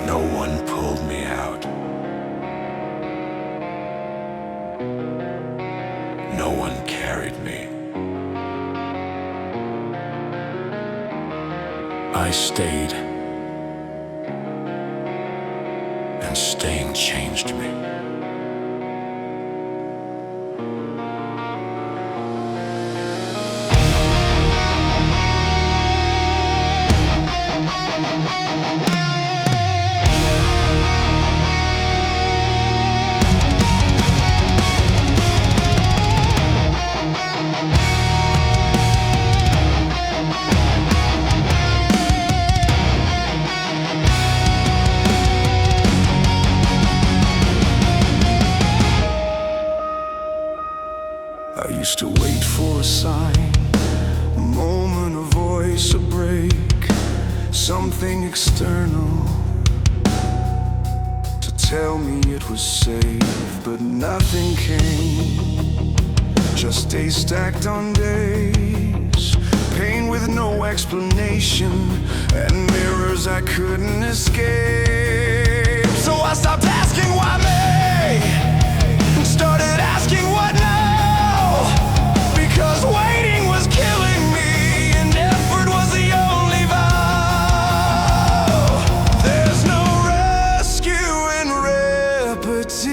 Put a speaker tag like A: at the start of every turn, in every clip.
A: No one pulled me out. No one carried me. I stayed, and staying changed me. I used to wait for a sign, a moment, a voice, a break, something external to tell me it was safe, but nothing came. Just days stacked on days, pain with no explanation, and mirrors I couldn't escape. So I stopped asking why me, and started asking what now. Because waiting was killing me, and effort was the only vow. There's no rescue in repetition,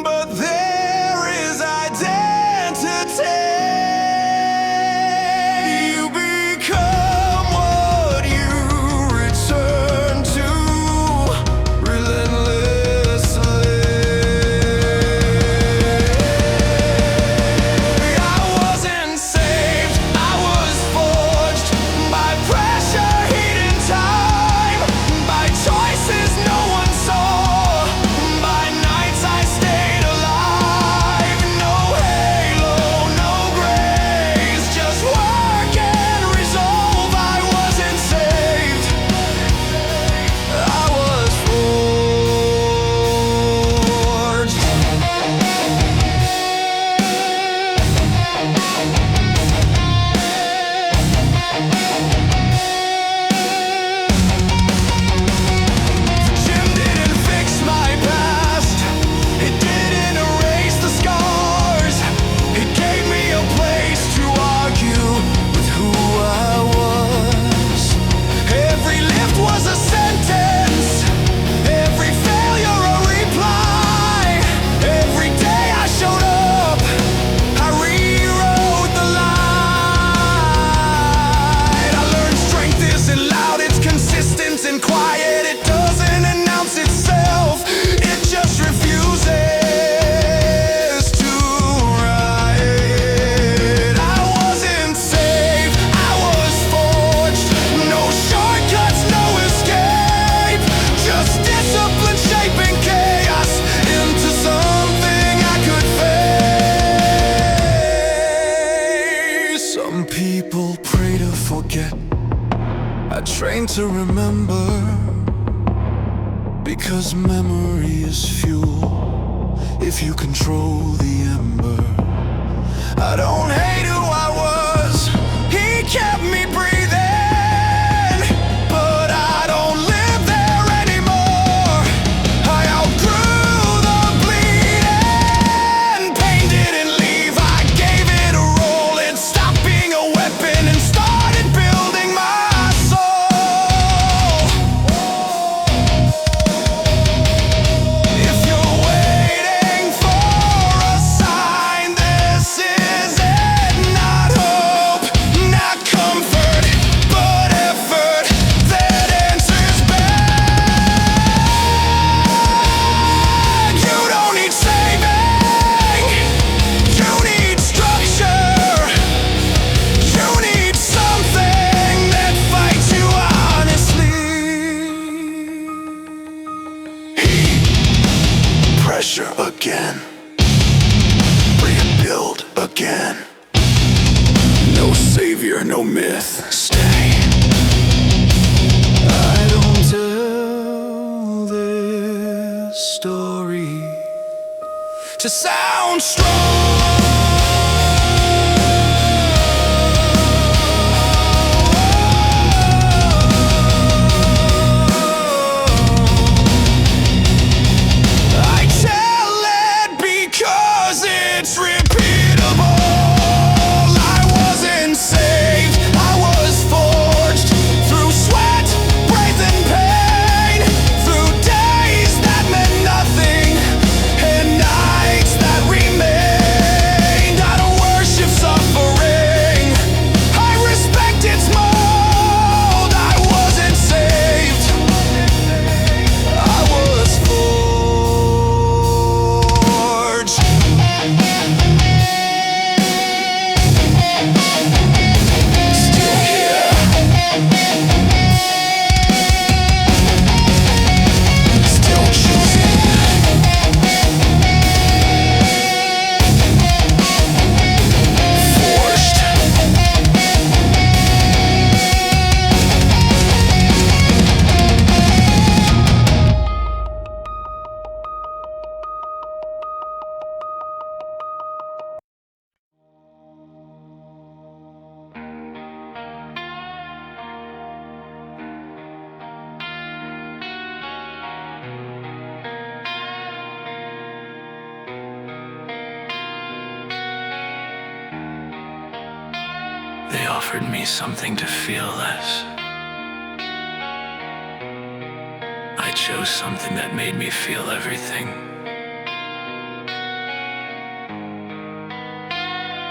A: but there is identity. You become what you return to relentlessly. And quiet, it doesn't announce itself, it just refuses to ride. I wasn't saved, I was forged. No shortcuts, no escape, just discipline shaping chaos into something I could face. Some people pray to forget, I train to remember, because memory is fuel if you control the ember. I don't hate who I was, he kept me breathing, but I don't live there anymore. I outgrew the bleeding. Pain didn't leave, I gave it a roll. It stopped being a weapon and started building my pressure again, rebuild again. No savior, no myth, stay. I don't tell this story to sound strong. They offered me something to feel less. I chose something that made me feel everything.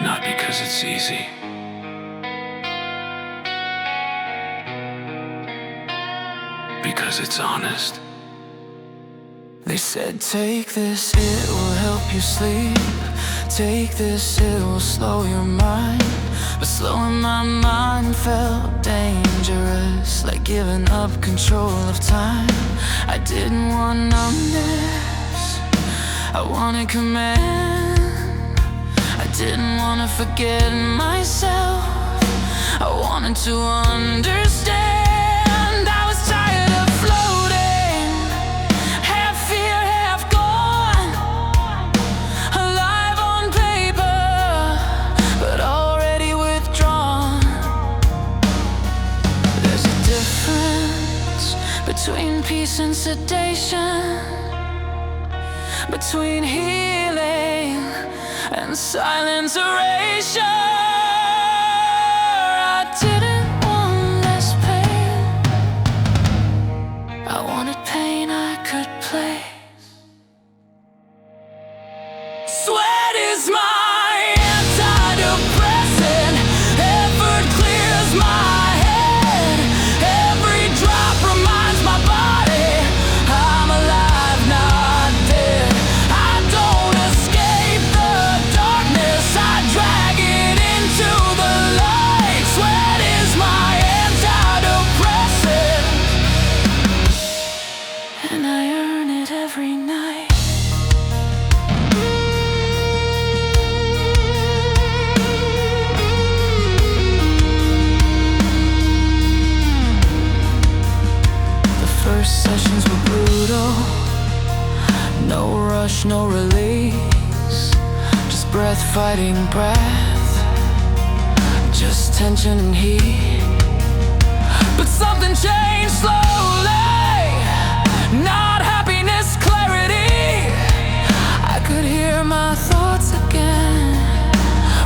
A: Not because it's easy, because it's honest. They said, take this, it will help you sleep. Take this, it will slow your mind. But slowing my mind felt dangerous, like giving up control of time. I didn't want numbness, I wanted command. I didn't want to forget myself, I wanted to understand. I was tired of floating, half fear, half gone, alive on paper, but already withdrawn. There's a difference between peace and sedation, between healing and silence erasure. I didn't want less pain, I wanted pain I could place. Sweat is my antidepressant, effort clears my head, every drop reminds my body I'm alive, not dead. I don't escape the darkness, I drag it into the light. Sweat is my antidepressant, and I earn it every night. The first sessions were brutal, no rush, no release, just breath fighting breath, just tension and heat. But something changed slowly, not happiness, clarity. I could hear my thoughts again,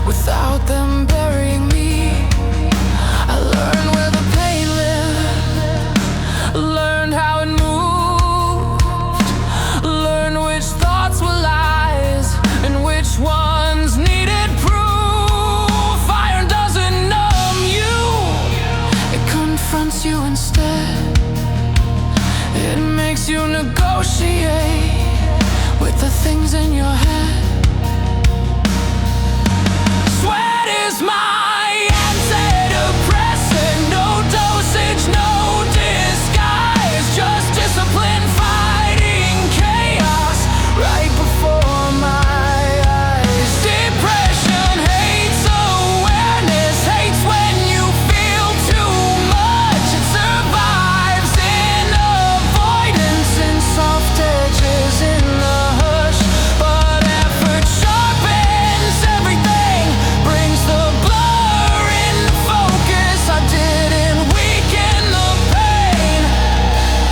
A: without them burying me. I learned where the pain lived, learned how it moved, learned which thoughts were lies and which ones needed proof. Iron doesn't numb you, it confronts you instead. It makes you negotiate with the things in your head. Sweat is my antidepressant, no dosage, no disguise, just discipline fighting chaos right before my eyes. Depression hates awareness, hates when you feel too much. It survives in avoidance, in soft edges, in the hush. But effort sharpens everything, brings the blur into focus. I didn't weaken the pain,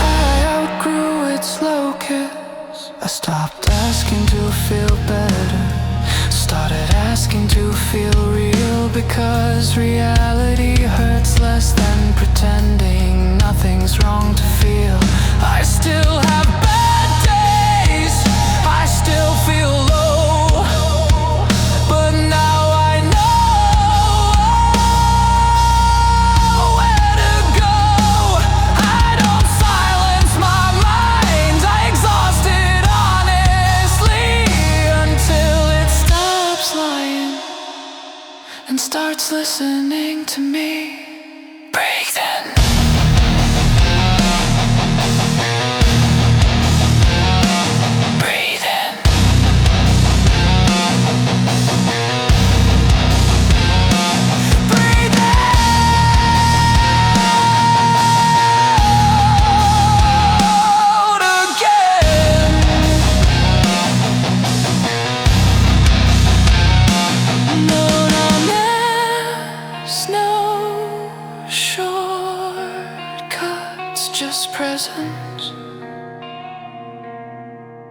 A: I outgrew its locus. I stopped asking to feel better, started asking to feel real, because reality hurts less than pretending nothing's wrong to feel. I still have bad days, I still feel low, but now I know where to go. I don't silence my mind, I exhaust it honestly, until it stops lying and starts listening to me. Break then. Breathe in. Breathe out again. No numbness, no shortcuts, just presence.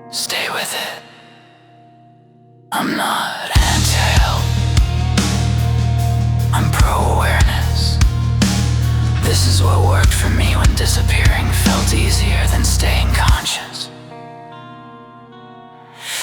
A: Stay with it. I'm not anti-help, I'm pro-awareness. Disappearing felt easier than staying conscious.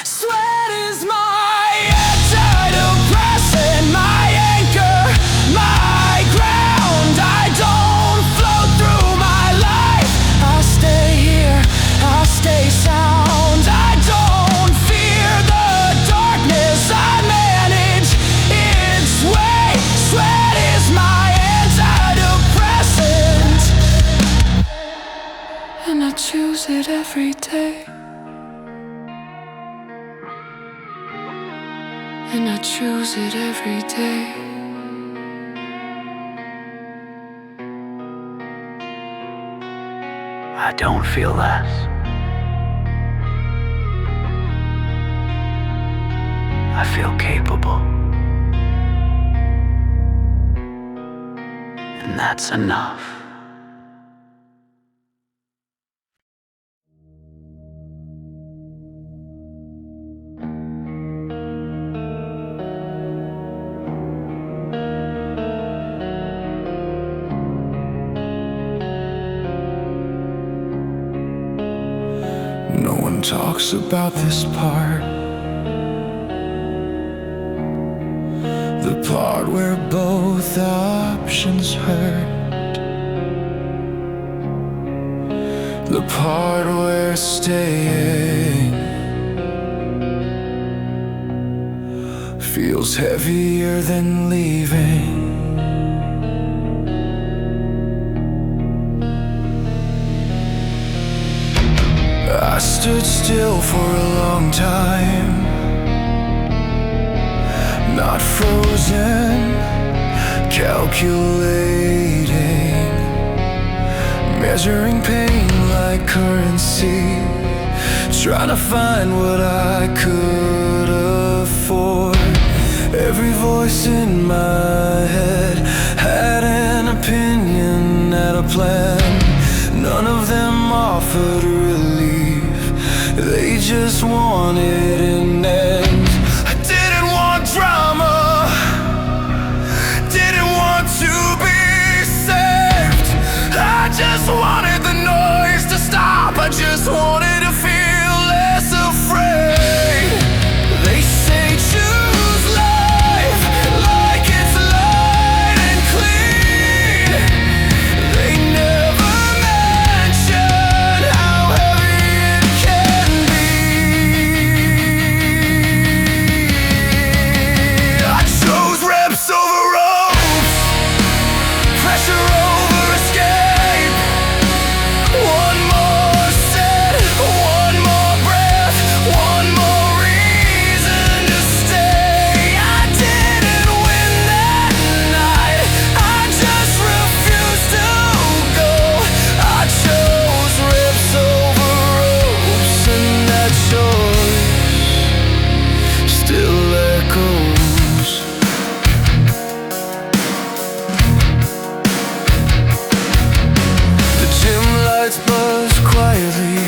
A: Sweat is my antidepressant, my anchor, my ground. I don't float through my life. I stay here, I stay sound. I don't fear the darkness, I manage its way. Sweat is my antidepressant, and I choose it every day. And I choose it every day. I don't feel less. I feel capable. And that's enough. No one talks about this part, the part where both options hurt, the part where staying feels heavier than leaving. I stood still for a long time, not frozen, calculating, measuring pain like currency, trying to find what I could afford. Every voice in my head had an opinion, had a plan. None of them offered relief. They just wanted an end. I didn't want drama, didn't want to be saved. I just wanted the noise to stop. I just wanted to feel less afraid. They say choose life like it's light and clean. They never mention how heavy it can be. I chose reps over ropes, pressure over escape. One more set, one more breath, one more reason to stay. I didn't win that night, I just refused to go. I chose rips over ropes, and that choice still echoes. The gym lights buzzed quietly,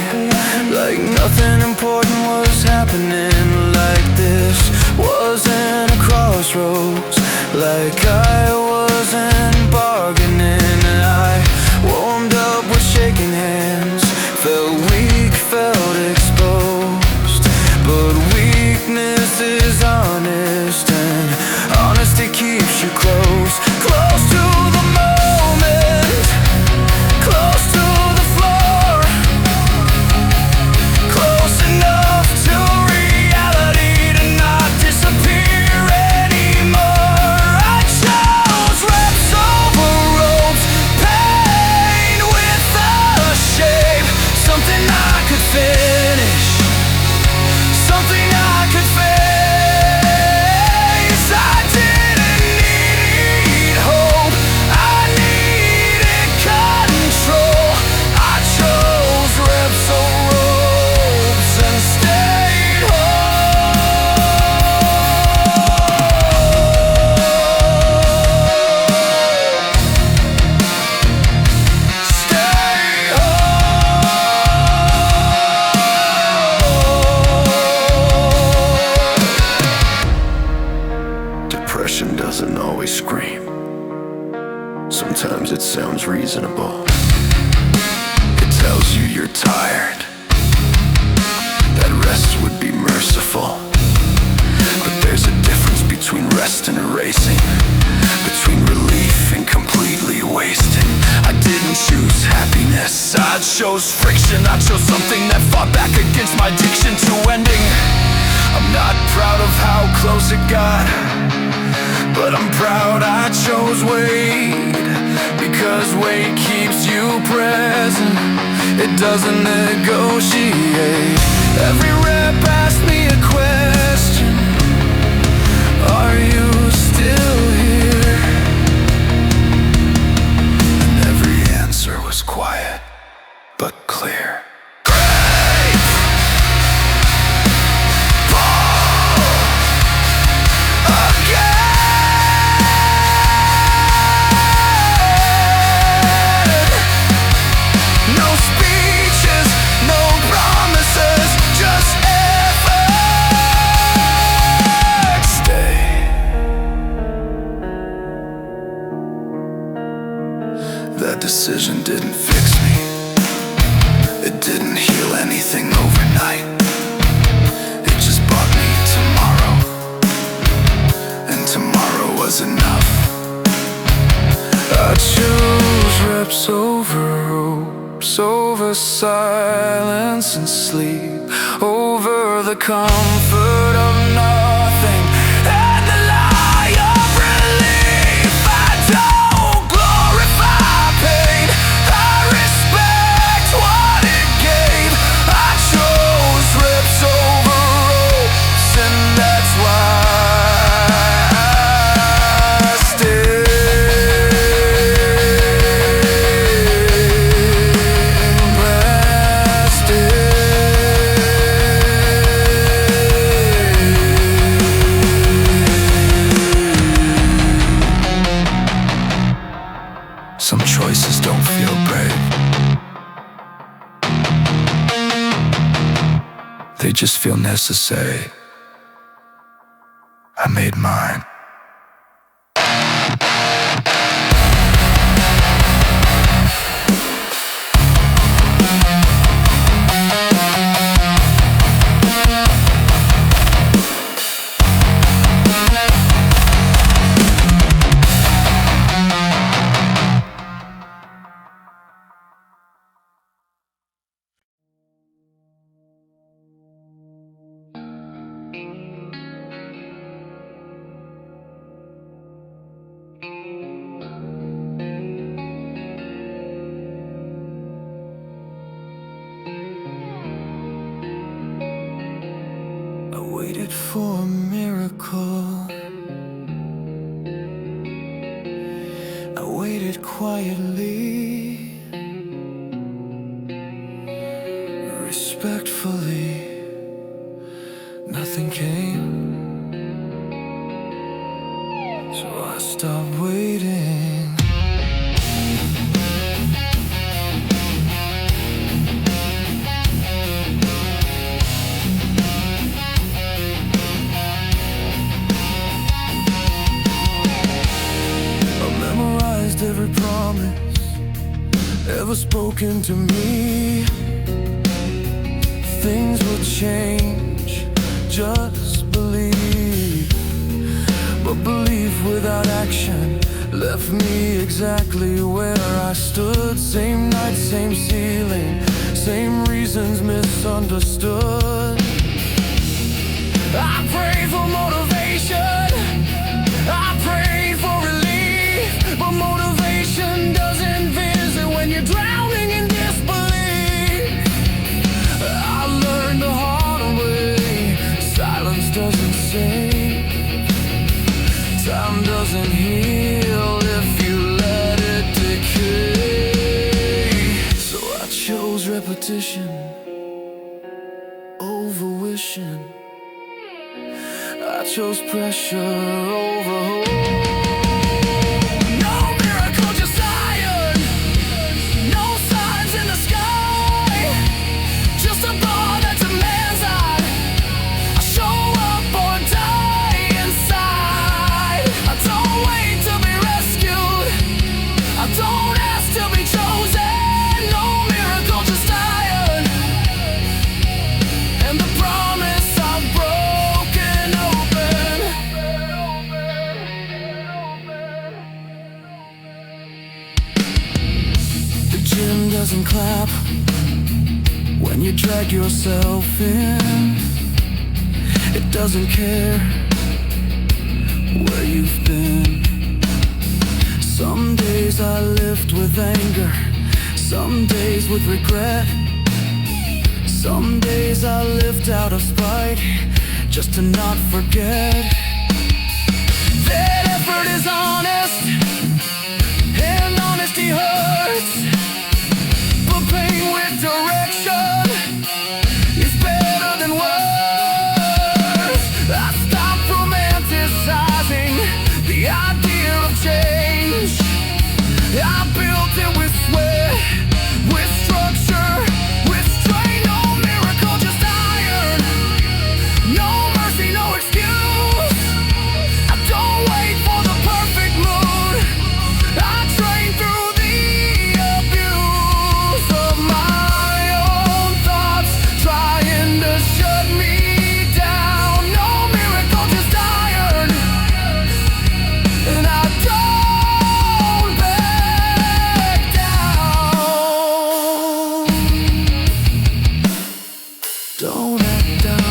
A: like nothing important was happening. Like this wasn't a crossroads, like I wasn't bargaining. I warmed up with shaking hands, felt weak, felt exposed. But weakness is honest, and honesty keeps you close, close to the moment, close to the floor, close enough to reality to not disappear anymore. I chose reps over ropes, pain with a shape, something I could finish, something I could face. I didn't need hope, I needed control. I chose reps over ropes and stayed home. Depression doesn't always scream. Sometimes it sounds reasonable. tells you you're tired, that rest would be merciful. But there's a difference between rest and erasing, between relief and completely wasting. I didn't choose happiness, I chose friction. I chose something that fought back against my addiction to ending. I'm not proud of how close it got, but I'm proud I chose Wade, because Wade keeps you present, it doesn't negotiate. Every rep asked me a question: are you still here? And every answer was quiet, but clear. That decision didn't fix me, it didn't heal anything overnight. It just bought me tomorrow, and tomorrow was enough. I choose reps over ropes, over silence and sleep, over the comfort of nothing and the lie of relief. I don't glorify pain, I respect what it gave. I chose reps over ropes, and that's why I stay. Some choices don't feel brave, they just feel necessary. I made mine. I waited for a miracle, I waited quietly, respectfully. Nothing came, so I stopped waiting. Every promise ever spoken to me, things will change, just believe. But belief without action left me exactly where I stood. Same night, same ceiling, same reasons misunderstood. I prayed for motivation, I prayed for relief, but motivation doesn't visit when you're drowning in disbelief. I learned the hard way, silence doesn't save, time doesn't heal if you let it decay. So I chose repetition over wishing, I chose pressure over hope. No miracle, just iron. No signs in the sky, just a bar that demands I show up or die inside. I don't wait to be rescued, I don't ask to be chosen. No miracle, just engine doesn't clap when you drag yourself in. It doesn't care where you've been. Some days I lift with anger, some days with regret. Some days I lift out of spite, just to not forget that effort is honest, and honesty hurts. But pain with direction is better than words. I stopped romanticizing the idea of change. I built it with sweat, with structure, with strain. No miracle, just iron. No mercy, no excuse. I don't wait for the perfect mood. I train through the abuse of my own thoughts, trying to shut me down. No miracle, just iron. And I don't back down. Don't act down.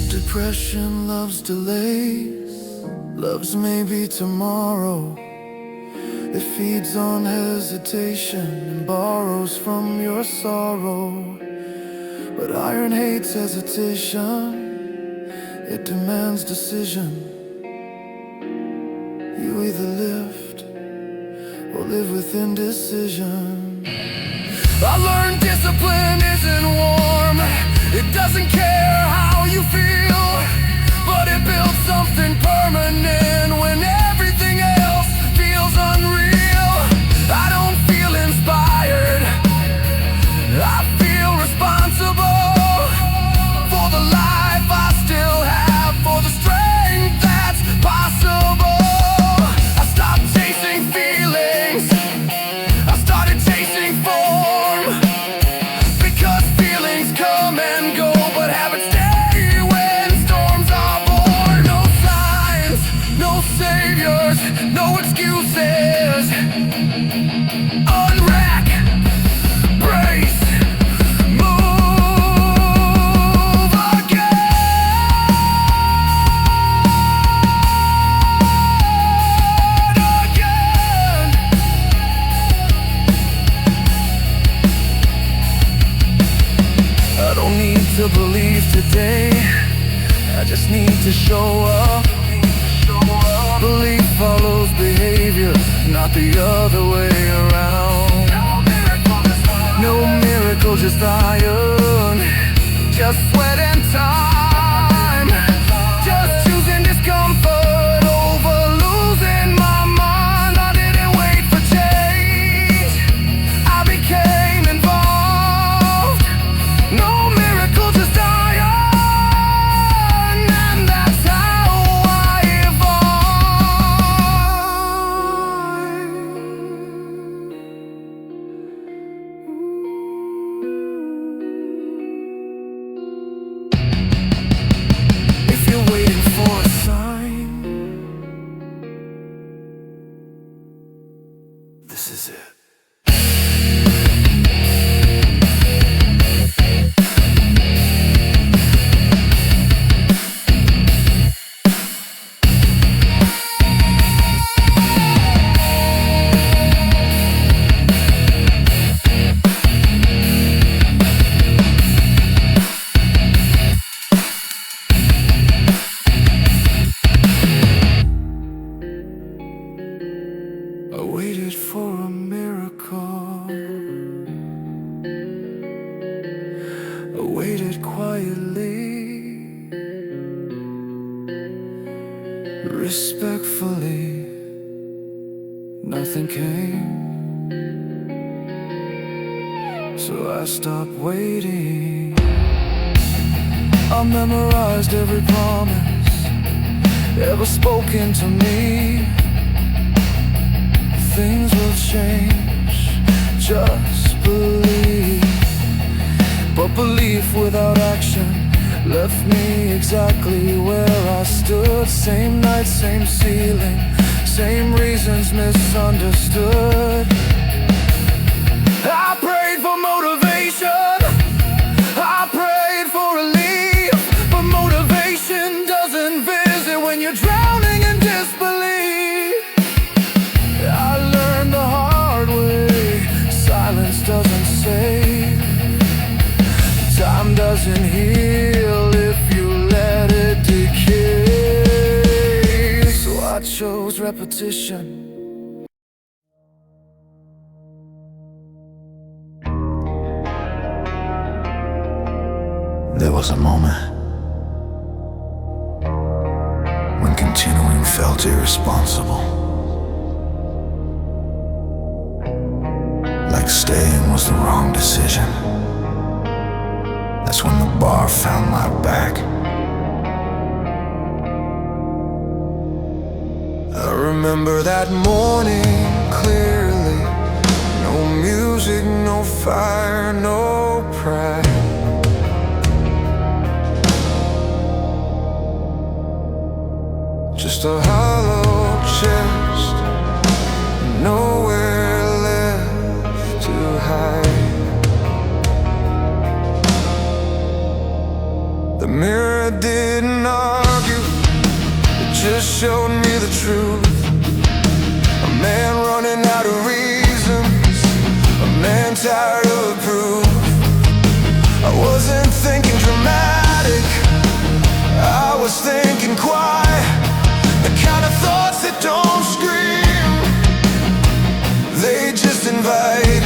A: Depression loves delays, loves maybe tomorrow. It feeds on hesitation and borrows from your sorrow. But iron hates hesitation, it demands decision. You either lift or live with indecision. I learned discipline isn't warm, it doesn't care how you feel, but it builds something permanent when everything else feels unreal. I don't feel inspired, I feel responsible for the life I still have, for the strength that's possible. I stopped chasing feelings, I started chasing form, because feelings come and go, but habits stay when storms are born. No signs, no saviors, no excuses. Unrack, brace, move again. I don't need to believe today, I just need to show up. Belief follows behavior, not the other way around. No miracle, just iron, just sweat and time, just choosing discomfort over losing my mind. I didn't wait for change, I became involved. No miracle, just iron, and that's how I evolved. If you're waiting for a sign, this is it. I waited for a miracle, I waited quietly, respectfully. Nothing came, so I stopped waiting. I memorized every promise ever spoken to me. Things will change, just believe. But belief without action left me exactly where I stood. Same night, same ceiling, same reasons misunderstood. I prayed for motivation, I prayed for relief, but motivation doesn't visit when you're drowning in disbelief. I learned the hard way, silence doesn't save, time doesn't heal if you let it decay. So I chose repetition. There was a moment when continuing felt irresponsible, like staying was the wrong decision. That's when the bar found my back. I remember that morning clearly. No music, no fire, no pride. Just a hollow chest, nowhere left to hide. The mirror didn't argue, it just showed me the truth. A man running out of reasons, a man tired of proof. I wasn't thinking dramatic, I was thinking quiet. The kind of thoughts that don't scream, they just invite.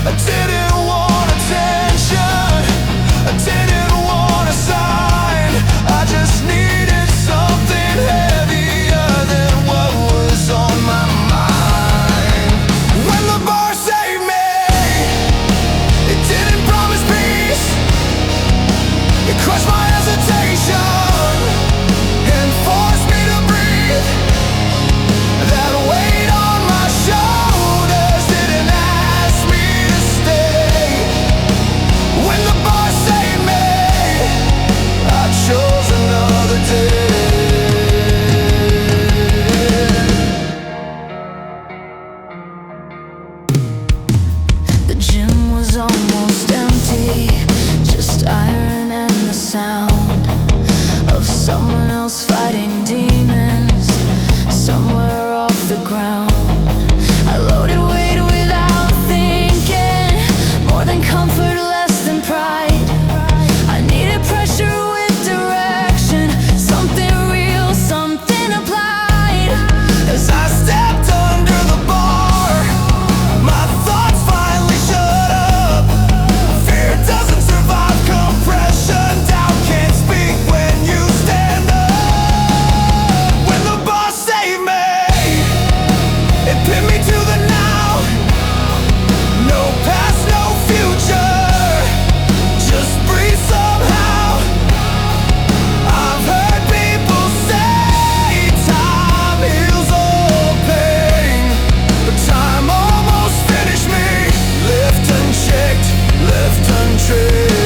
A: I didn't want attention, I didn't want a sign. I just needed something heavier than what was on my mind. When the bar saved me, it didn't promise peace. It crushed my hesitation and forced me to breathe. That weight on my shoulders didn't ask me to stay. When the bar saved me, I chose another day. The gym was almost empty, just iron and the sound of someone else fighting demons somewhere off the ground. I loaded weight without thinking, more than comfort, less than pride. I needed pressure with direction, something real, something applied. As I stepped under the bar, my thoughts finally shut up. Fear doesn't survive compression, doubt can't speak when you stand up. When the boss saved me, it pinned me to the now. No past, no future, just breathe somehow. I've heard people say time heals all pain, but time almost finished me. Left unchecked, left untrained.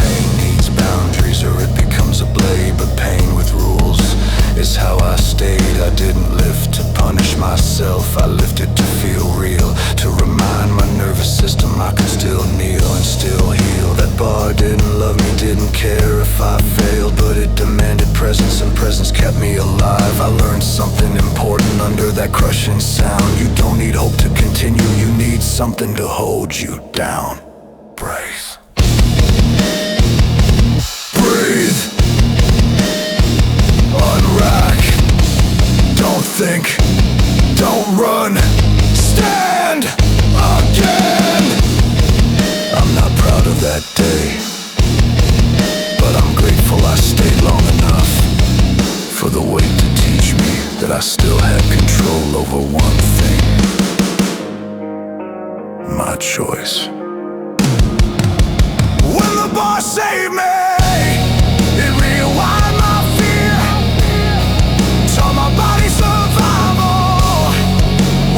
A: Pain needs boundaries or it becomes a blade, but pain with rules is how I stayed. I didn't live to punish myself, I lifted to feel real, to remind my nervous system I could still kneel and still heal. That bar didn't love me, didn't care if I failed, but it demanded presence, and presence kept me alive. I learned something important under that crushing sound. You don't need hope to continue, you need something to hold you down. Brace. Breathe. Unrack. Don't think. Don't run. Stand again. I'm not proud of that day, but I'm grateful I stayed long enough for the weight to teach me that I still had control over one thing: my choice. When the bar saved me, it rewind my fear, taught my body survival.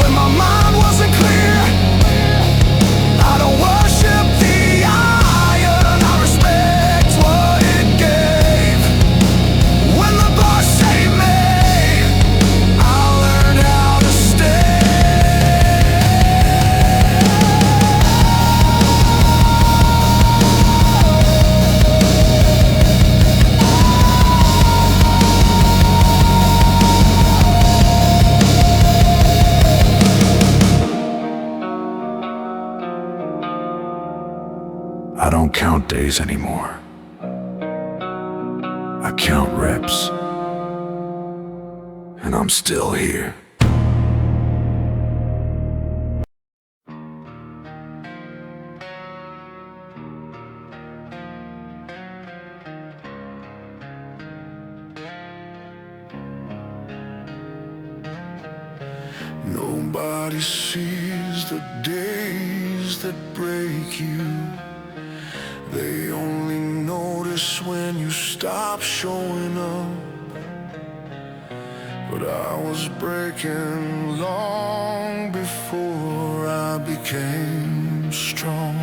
A: When my mind wasn't clear, I don't worship the don't count days anymore. I count reps, and I'm still here. Nobody sees the days that break you. They only notice when you stop showing up. But I was breaking long before I became strong.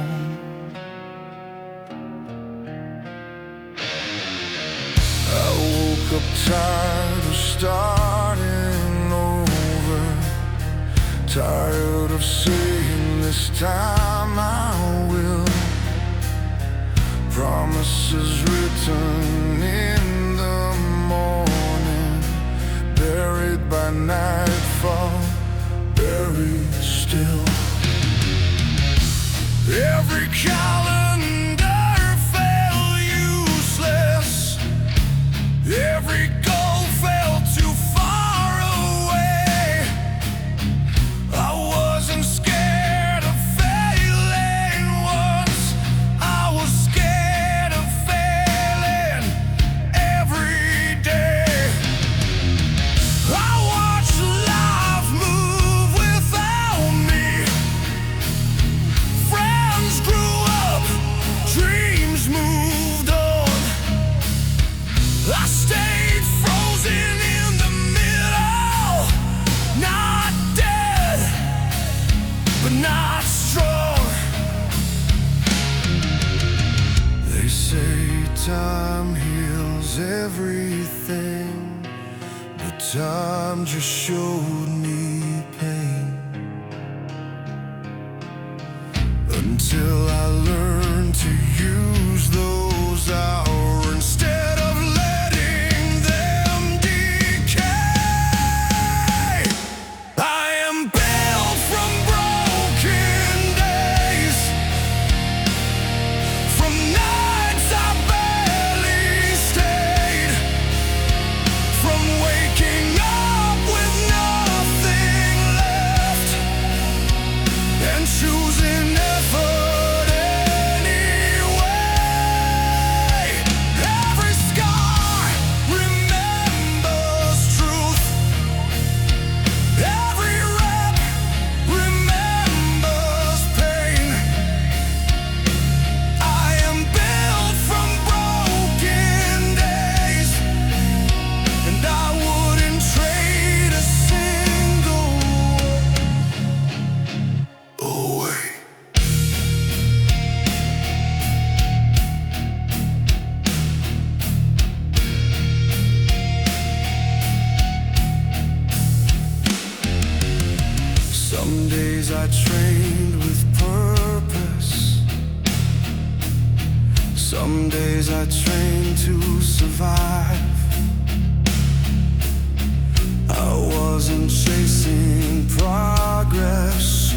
A: I woke up tired of starting over, tired of saying this time I will. Promises written in the morning, buried by nightfall, buried still. Every calendar fell useless, every goal fell too far away. I wasn't scared of failing once, I was scared of failing every day. I watched life move without me. Friends grew up, dreams moved on. I stayed frozen in the middle, not dead, but not strong. They say time heals everything, but time just showed me pain. Until I learned to use those hours instead of letting them decay. I am built from broken days, from nights I barely stayed, from waking up with nothing left and choosing effort anyway. Every scar remembers truth, every rep remembers pain. I am built from broken days, and I wouldn't trade a single one away. Some days I trained with purpose, some days I trained to survive. I wasn't chasing progress,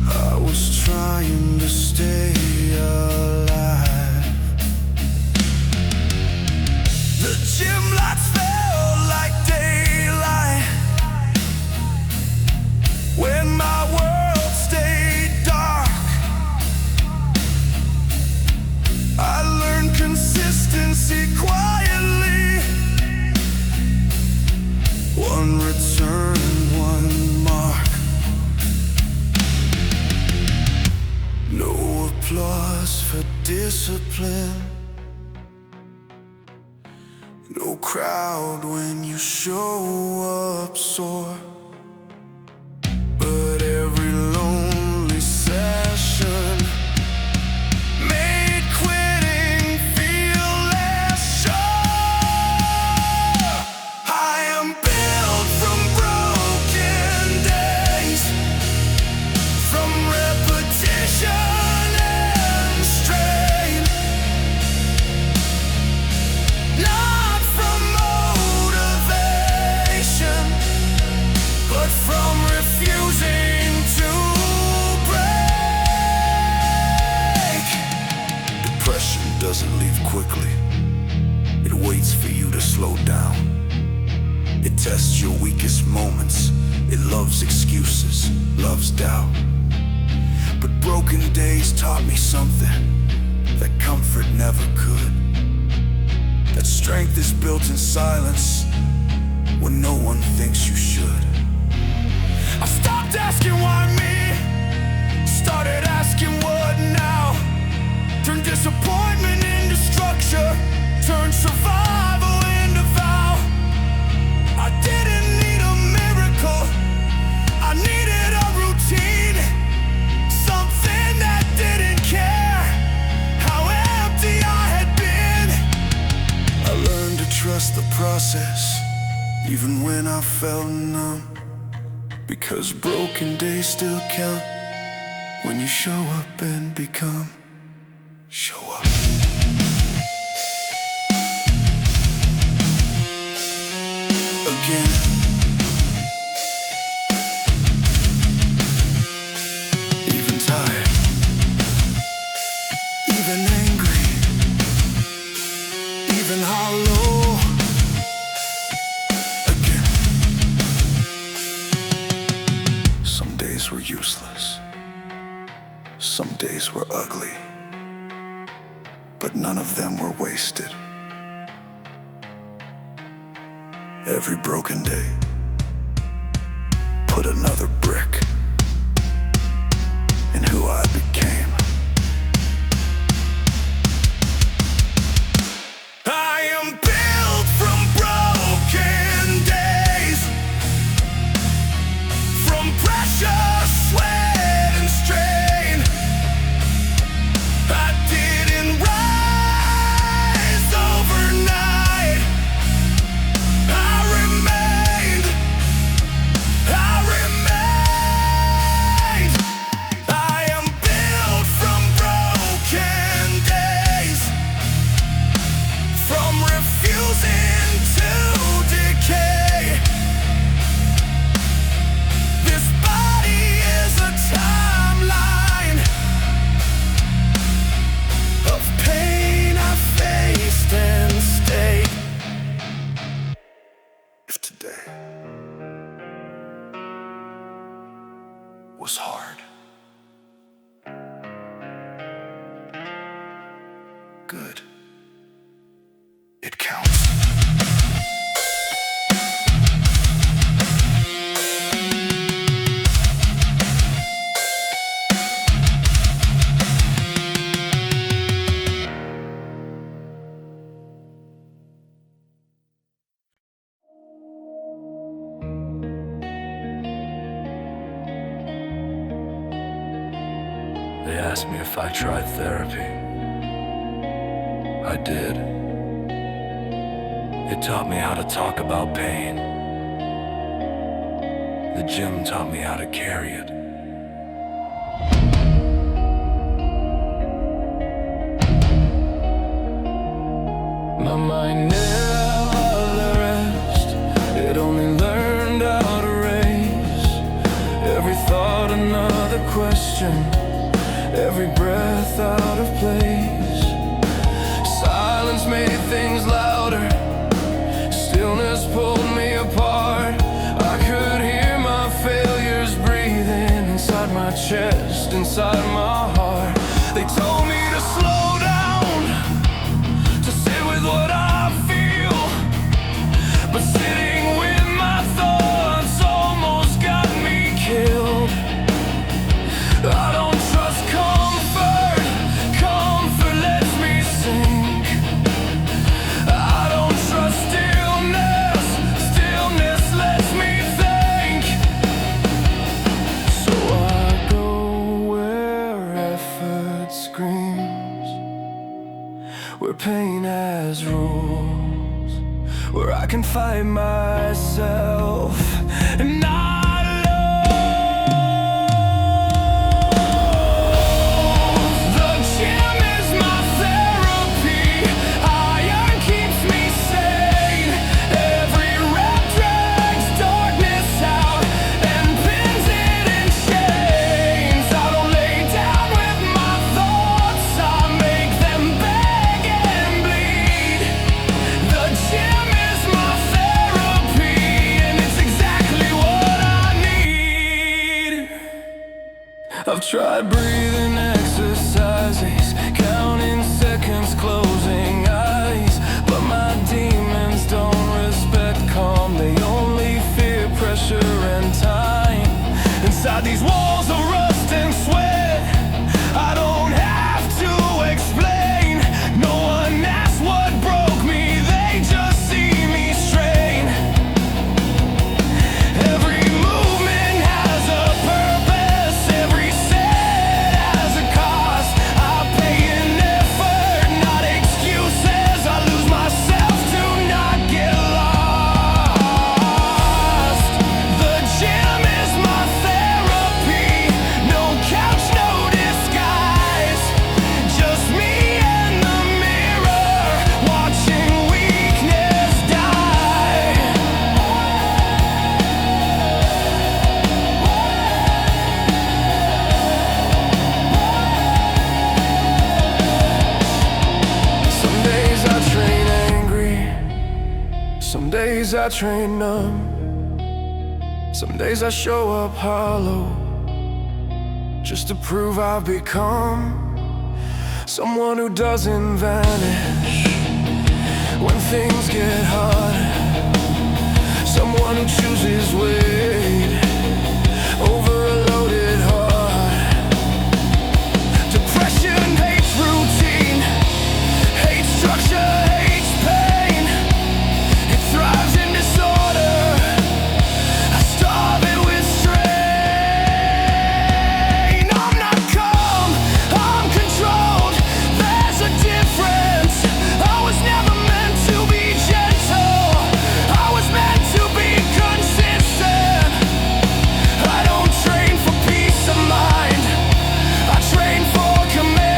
A: I was trying to stay alive. The gym lights felt like daylight when my world stayed dark. I learned consistency quietly, one return, one mark. No applause for discipline, no crowd when you show up sore. But every lonely session made quitting feel less sure. I am built from broken days, from repetition and strain, not from motivation, tests your weakest moments. It loves excuses, loves doubt. But broken days taught me something that comfort never could. That strength is built in silence when no one thinks you should. I stopped asking why me, started asking what now. Turned disappointment into structure, turned survival into vow. I didn't need a miracle, I needed a routine. Something that didn't care how empty I had been. I learned to trust the process, even when I felt numb. Because broken days still count when you show up and become. Show up. Again. Even tired. Even angry. Even hollow. Again. Some days were useless. Some days were ugly. But none of them were wasted. Every broken day put another brick in who I became. I am built from broken days, from pressure, sweat, and strain. I didn't rise overnight. I remained. I am built from broken days, from refusing to decay. This body is a timeline of pain I faced and stayed. If today was hard, good, it counts.
B: They asked me if I tried therapy. I did. It taught me how to talk about pain. The gym taught me how to carry it. My mind never rest. It only learned how to race. Every thought another question, every breath out of place. Silence made things louder, stillness pulled me apart. I could hear my failures breathing inside my chest, inside my heart. They told me to slow down, to sit with what I feel. But sitting with my thoughts almost got me killed. I don't trust comfort, comfort lets me sink. I don't trust stillness, stillness lets me think. So I go where effort screams, where pain has rules, where I can fight myself. And the gym is my therapy. Iron keeps me sane. Every rep drags darkness out and pins it in chains. I don't lay down with my thoughts, I make them beg and bleed. The gym is my therapy. Some days I train numb, some days I show up hollow, just to prove I've become someone who doesn't vanish when things get hard, someone who chooses weight over a loaded heart. Depression hates routine, hates structure, hates pain. It thrives in disorder, I starve it with strain. I'm not calm, I'm controlled, there's a difference. I was never meant to be gentle, I was meant to be consistent. I don't train for peace of mind, I train for command.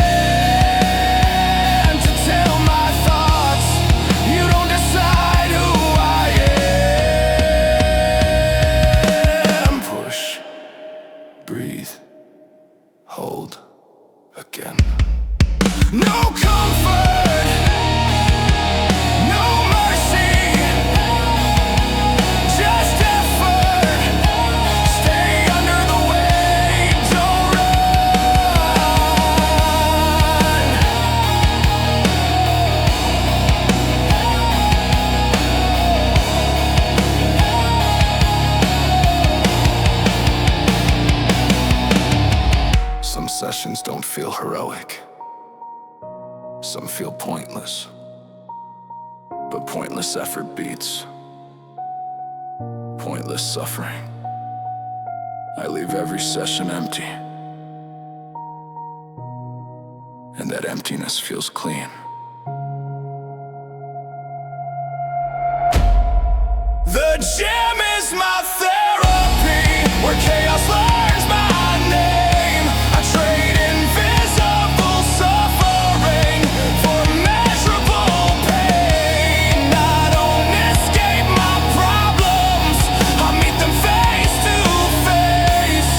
B: To tell my thoughts, you don't decide who I am. Push, breathe, hold, again. No comfort, no mercy, just effort. Stay under the weight, don't run. Some sessions don't feel heroic, some feel pointless, but pointless effort beats pointless suffering. I leave every session empty, and that emptiness feels clean. The gym is my therapy, where chaos learns my name. I trade invisible suffering for measurable pain. I don't escape my problems, I meet them face to face.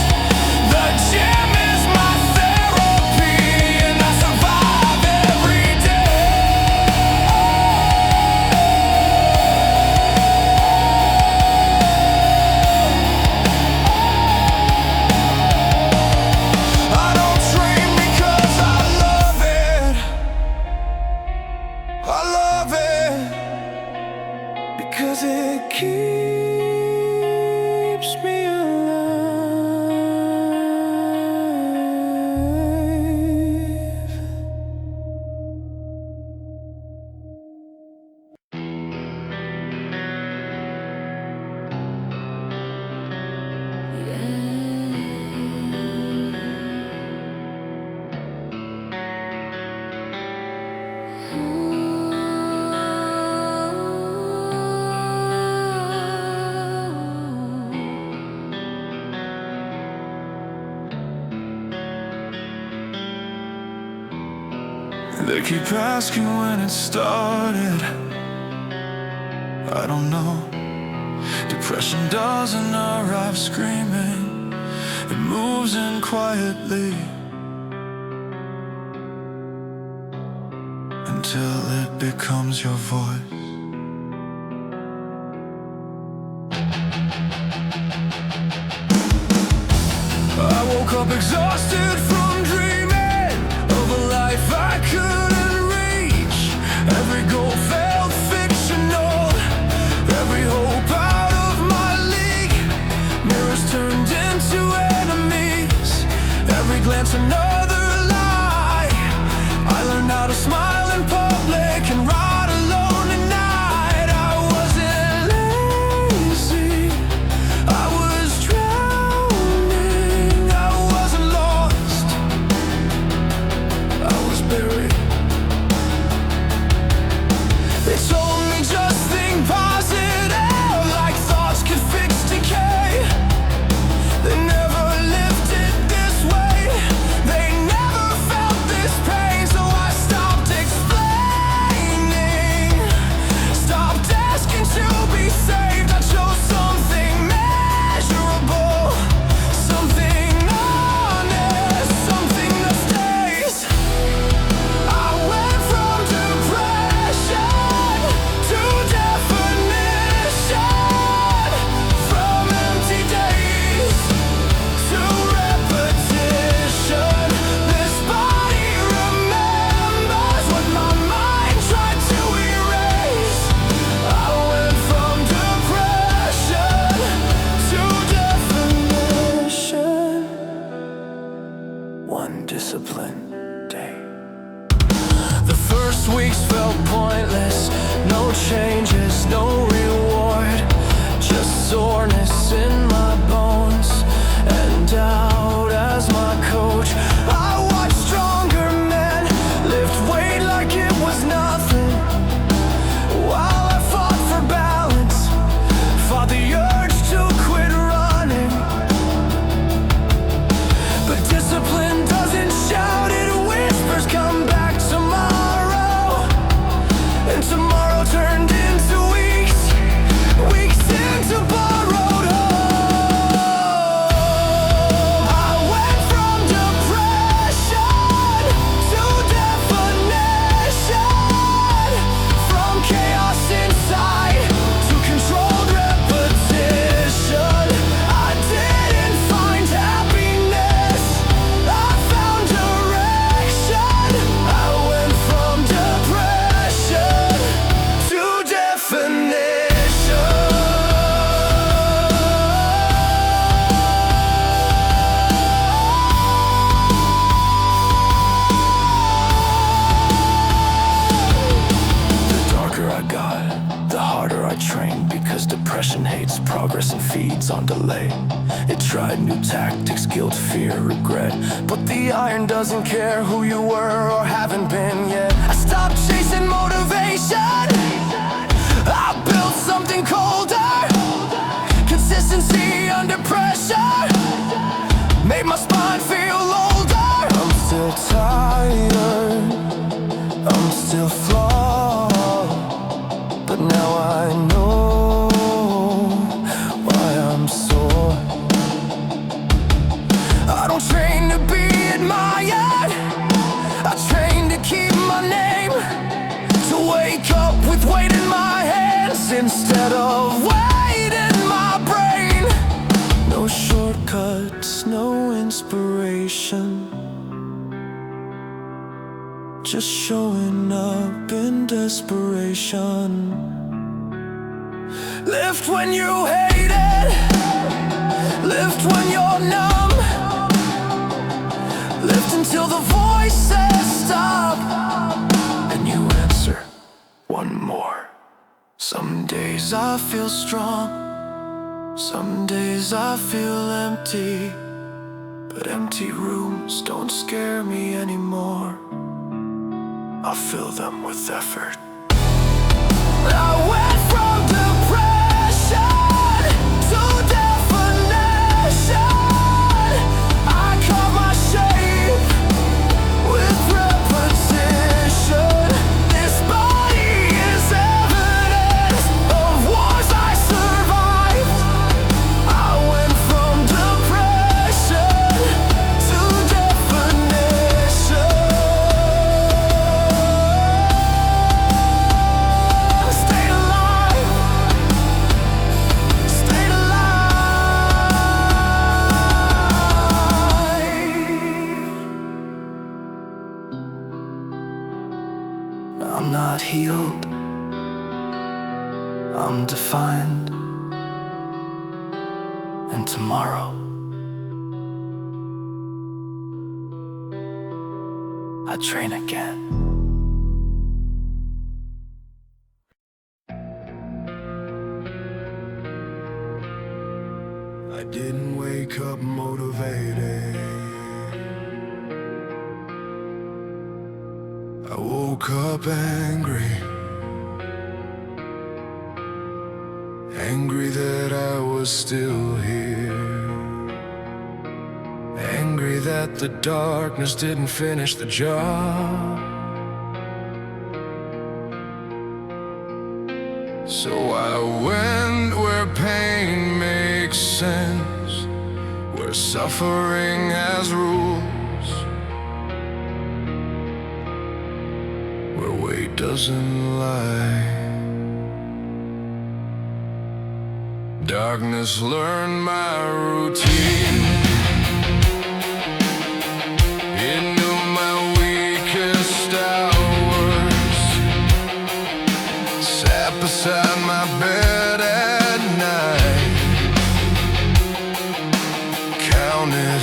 B: The gym is my therapy, and I survive every day. I don't train because I love it, I love it because it keeps me alive. They keep asking when it started, I don't know. Depression doesn't arrive screaming, it moves in quietly until it becomes your voice. I woke up exhausted from dreaming of a life I couldn't reach. Every goal felt fictional, every hope out of my league. Mirrors turned into enemies, every glance another lie. I learned how to smile in public and ride alone at night. I wasn't lazy, I was drowning. I wasn't lost, I was buried. They told me just think positive, like thoughts could fix decay. They never lived it this way, they changes, no reward, just soreness in my bones and doubt as my coach. I watch stronger men lift weight like it was nothing, while I fought for balance, fought the urge to quit running. But discipline doesn't shout, it whispers, come back tomorrow. And tomorrow turned into weeks, weeks into borrowed hope. I went from depression to definition, from chaos inside to controlled repetition. I didn't find happiness, I found direction. I went from depression to definition. The darker I got, the harder I trained, because depression hates progress and feeds on delay. It tried new tactics, guilt, fear, regret, but the iron doesn't care who you were or haven't been yet. I stopped chasing motivation, I built something colder. Consistency under pressure made my spine feel older. I'm still tired, I'm still flawed, but now I know why I'm sore. I don't train to be admired, I train to keep my name, to wake up with weight in my hands instead of weight in my brain. No shortcuts, no inspiration, just showing up in desperation. Lift when you hate it, lift when you're numb, lift until the voice says stop, and you answer one more. Some days I feel strong, some days I feel empty, but empty rooms don't scare me anymore. I fill them with effort. I went from depression to definition. I caught my shape with repetition. This body is evidence of wars I survived. I went from depression to definition. Stay alive, stay alive. I'm not healed, I'm defined, and tomorrow I train again.
A: I didn't wake up motivated, I woke up angry, angry that I was still here, angry that the darkness didn't finish the job. So I went where pain makes sense, where suffering has rules, where weight doesn't lie. Darkness learned my routine, it knew my weakest hours, sat beside my bed at night, counted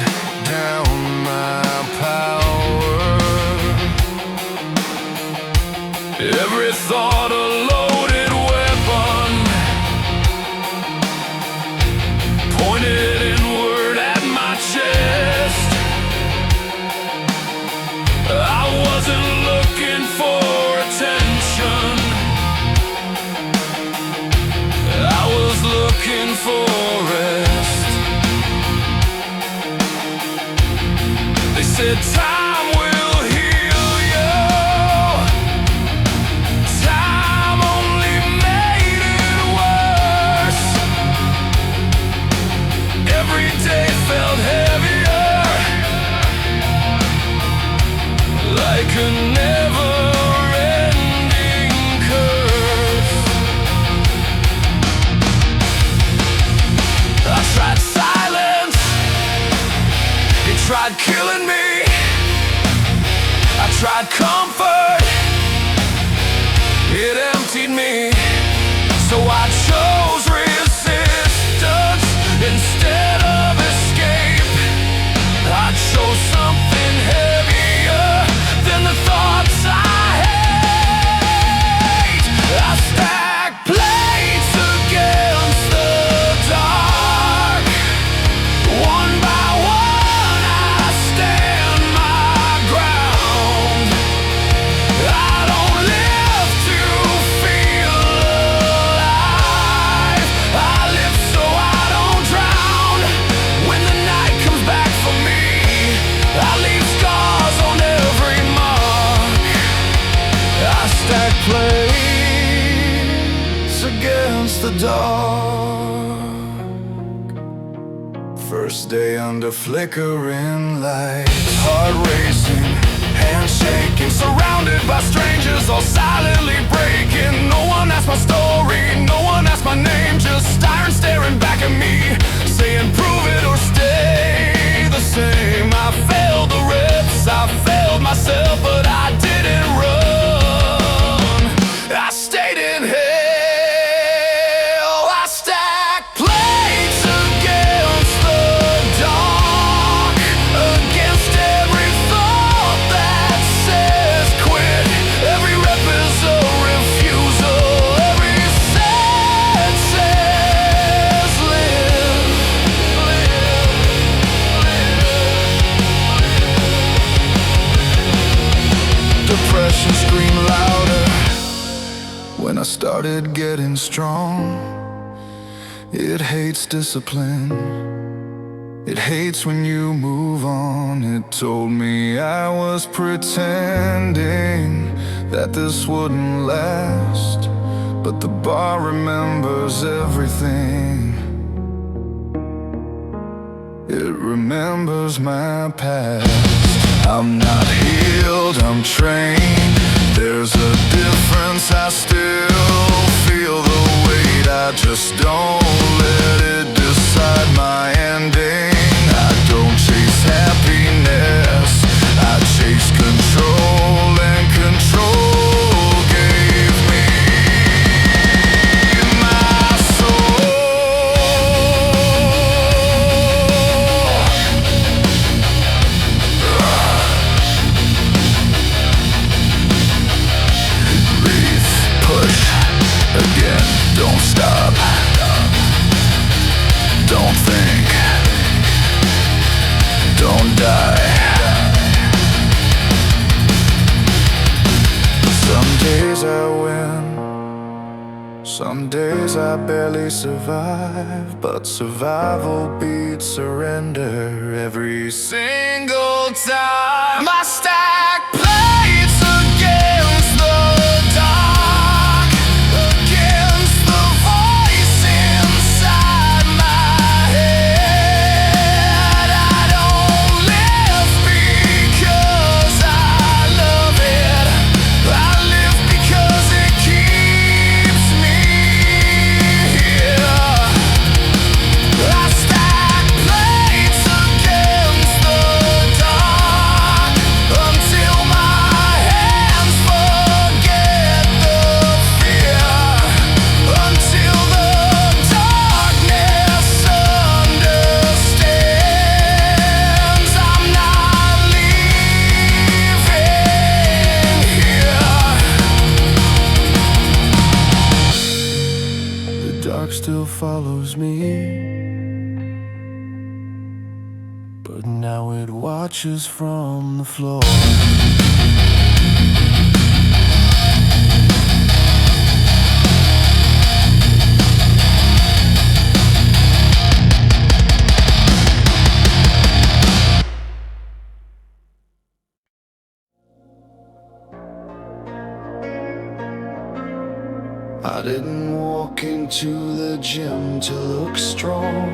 A: down my power. Every thought a loaded
B: emptied me. So I chose resistance instead of escape. I chose something heavier than the thoughts I hate. I stack plates against the dark. One by one I stand my ground. I don't live to feel alive. I live so I don't drown. When the night comes back for me, I leave scars on every mark. I stack plates against the dark. First day under flickering lights, heart racing, hands shaking, surrounded by strangers all silently breaking. No one asked my story, no one asked my name, just iron staring back at me, saying prove it or stay the same. I failed the reps, I failed myself, but I didn't run. I stayed in hell. I stacked plates against the dark, against every thought that says quit. Every rep is a refusal, every set says live, Depression screamed louder when I started getting strong. It hates discipline, it hates when you move on. It told me I was pretending that this wouldn't last, but the bar remembers everything. It remembers my past. I'm not healed, I'm trained. There's a difference, I still feel the weight. I just don't let it decide my ending. I don't chase happiness, I chase control, and control gave me my soul. Breathe, push, again, don't stop. Don't think, don't die. Some days I win, some days I barely survive, but survival beats surrender every single time. I stack plates against the dark, against the voice inside my head. I don't live because I love it, I live because it keeps me here. I stack plates against the dark until my hands forget the fear, until the darkness understands I'm not leaving here. The dark still follows me, but now it watches from the floor. I didn't walk into the gym to look strong.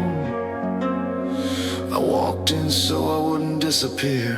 B: I walked in so I wouldn't disappear.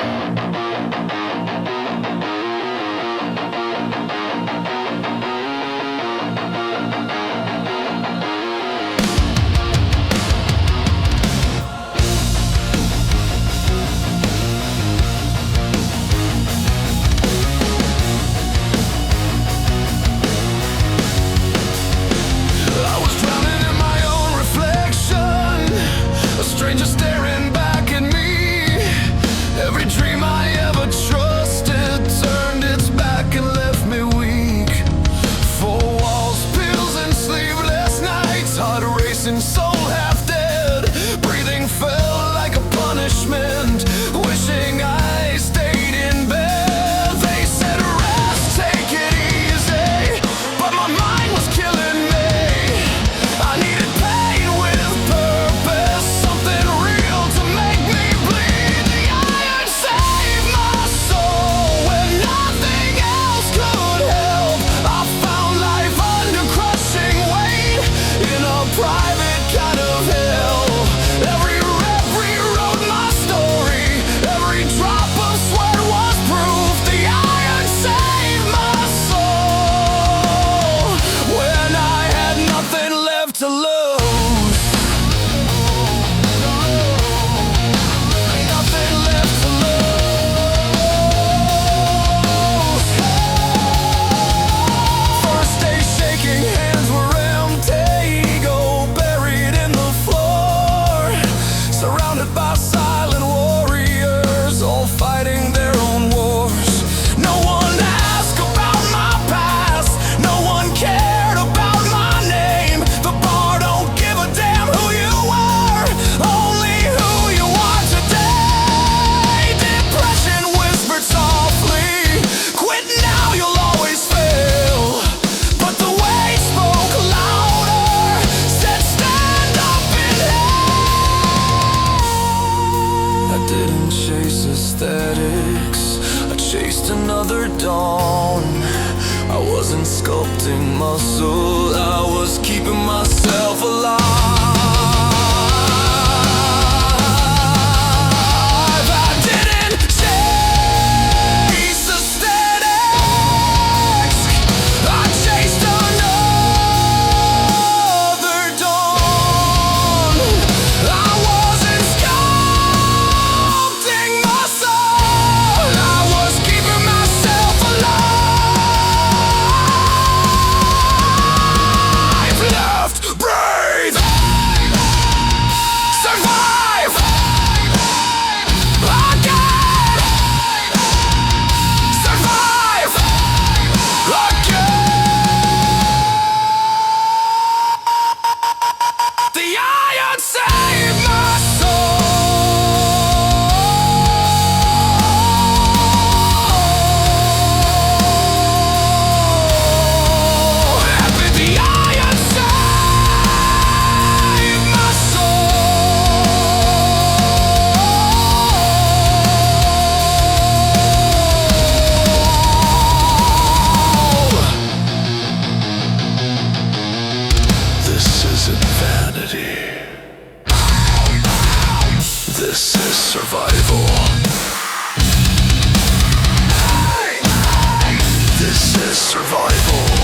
A: sculpting muscle, I was keeping myself alive. I didn't chase aesthetics, I chased another dawn. I wasn't sculpting muscle, I was keeping myself alive. Left, breathe, survive again, survive again. The iron saved my soul. The iron saved my soul. This isn't vanity. This is survival. This is survival.